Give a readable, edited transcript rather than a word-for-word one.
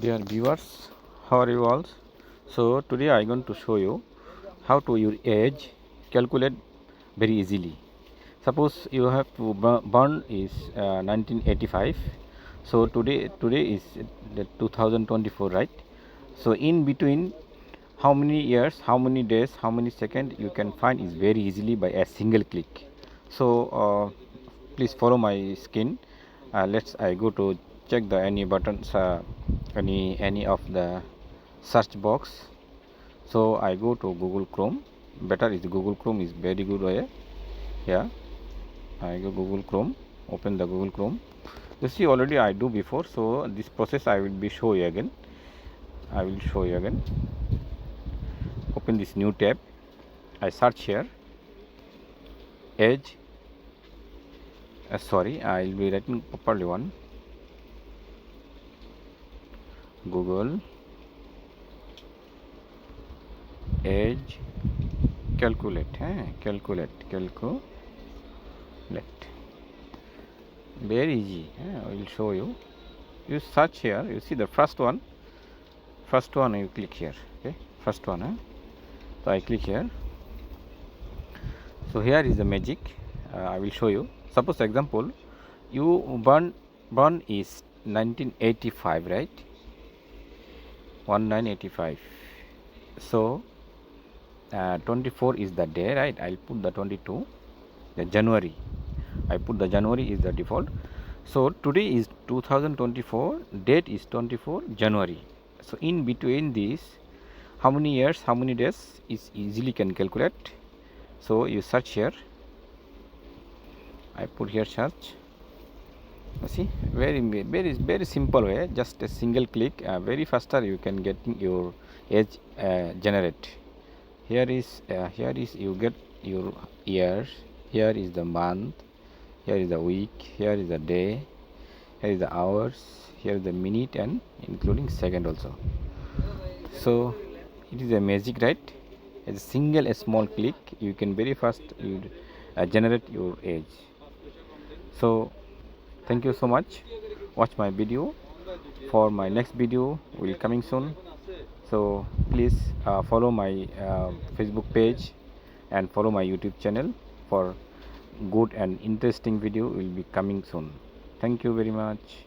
Dear viewers, how are you all? So today I am going to show you how to your age calculate very easily. Suppose you have to born is 1985. So today is the 2024, right? So in between, how many years, how many days, how many seconds you can find is very easily by a single click. So please follow my screen. Let's I go to check the any buttons, any of the search box. So I go to Google Chrome. Better is Google Chrome is very good way. Yeah, I go Google Chrome. Open the Google Chrome. You see already I do before. So this process I will be show you again. I will show you again. Open this new tab. I search here age. Sorry, I will be writing properly one. Google age calculate. Calculate. Very easy. I will show you. You search here. You see the first one. First one you click here. Okay, first one. So I click here. So here is the magic. I will show you. Suppose example, you born is 1985, right? 1985. So 24 is the day, right? I'll put the 22. The January. I put the January is the default. So today is 2024. Date is 24 January. So in between these, how many years, how many days is easily can calculate. So you search here. I put here search. See, very simple way. Just a single click. Very faster you can get your age generate. Here is you get your years. Here is the month. Here is the week. Here is the day. Here is the hours. Here is the minute and including second also. So it is a magic, right? As a single a small click you can very fast you generate your age. So thank you so much. Watch my video. For my next video will coming soon. So please follow my Facebook page and follow my YouTube channel for good and interesting video will be coming soon. Thank you very much.